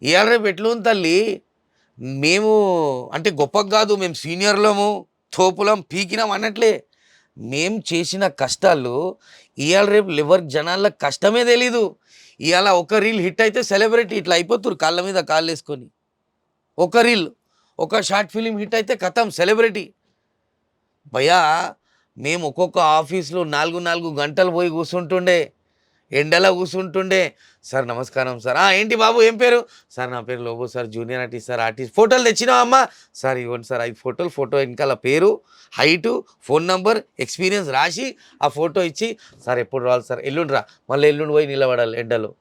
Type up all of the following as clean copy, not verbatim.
ఇవాళ రేపు ఎట్లుంది తల్లి, మేము అంటే గొప్పగా కాదు, మేము సీనియర్లము తోపులం పీకినాం అన్నట్లే. మేము చేసిన కష్టాలు ఇవాళ రేపు లివర్ జనాల కష్టమే తెలీదు. ఇవాళ ఒక రీల్ హిట్ అయితే సెలబ్రిటీ ఇట్లా అయిపోతున్నారు కాళ్ళ మీద కాళ్ళు వేసుకొని. ఒక రీల్, ఒక షార్ట్ ఫిలిం హిట్ అయితే కథం సెలబ్రిటీ. భయ్యా మేము ఒక్కొక్క ఆఫీస్లో 4 గంటలు పోయి కూర్చుంటుండే, ఎండలో కూర్చుంటుండే. సార్ నమస్కారం సార్, ఏంటి బాబు ఏం పేరు సార్? నా పేరు Lobo sir, junior artist sir. Artist ఫోటోలు తెచ్చినావా అమ్మా? సార్ ఇవ్వండి సార్ 5 ఫోటోలు, ఫోటో వెనకాల పేరు, హైటు, ఫోన్ నంబర్, ఎక్స్పీరియన్స్ రాసి ఆ ఫోటో ఇచ్చి, సార్ ఎప్పుడు రావాలి సార్? ఎల్లుండి రా. మళ్ళీ ఎల్లుండి పోయి నిలబడాలి ఎండలో.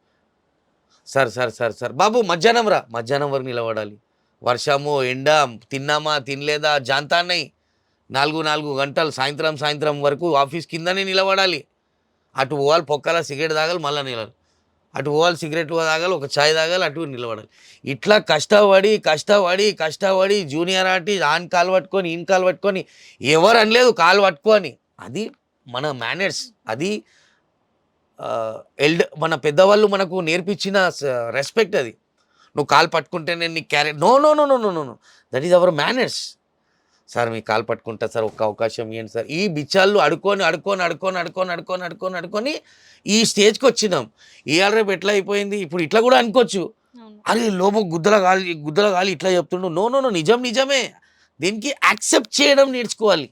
సార్ సార్ సార్ సార్ బాబు మధ్యాహ్నం రా. మధ్యాహ్నం వరకు నిలబడాలి. వర్షము ఎండ, తిన్నామా తినలేదా జాంతాన్నాయి. 4 గంటలు సాయంత్రం వరకు ఆఫీస్ కిందనే నిలబడాలి. అటు పోవాలి, పొక్కల సిగరెట్ తాగాలి, మళ్ళీ నిలబడాలి. అటు పోవాలి, సిగరెట్ తాగాలి, ఒక ఛాయ్ తాగాలి, అటు నిలబడాలి. ఇట్లా కష్టపడి జూనియర్ ఆర్టిస్ట్ ఆన్ కాలు పట్టుకొని ఈయన కాలు పట్టుకొని, ఎవరు అనలేదు కాలు పట్టుకొని. అది మన మేనర్స్, అది మన పెద్దవాళ్ళు మనకు నేర్పించిన రెస్పెక్ట్. అది నువ్వు కాలు పట్టుకుంటే నేను నీకు carrot, no no no no no no no, that is our manners. Sir మీ కాలు పట్టుకుంటా సార్, ఒక్క అవకాశం ఇవ్వండి సార్. ఈ బిచ్చాళ్ళు అడుకొని ఈ స్టేజ్కి వచ్చినాం. ఇవాళ రేపు ఎట్లా అయిపోయింది, ఇప్పుడు ఇట్లా కూడా అనుకోవచ్చు, అరే లోపల గుద్దల గాలి ఇట్లా చెప్తుండు. నో నో నో, నిజమే. దీనికి యాక్సెప్ట్ చేయడం నేర్చుకోవాలి.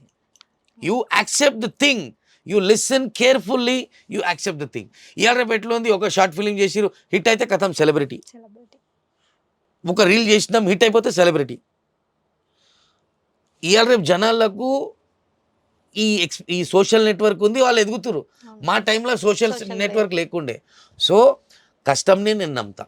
You accept the thing, you listen carefully, you accept the thing. ఇవాళ రేపు ఎట్లా ఉంది, ఒక షార్ట్ ఫిలిం చేసిరు, హిట్ అయితే కథం సెలబ్రిటీ. ఒక రీల్ చేసినాం, హిట్ అయిపోతే సెలబ్రిటీ. ఇవాళ రేపు జనాలకు ఈ సోషల్ నెట్వర్క్ ఉంది, వాళ్ళు ఎదుగుతురు. మా టైంలో సోషల్ నెట్వర్క్ లేకుండే. సో కష్టంని నేను నమ్ముతా.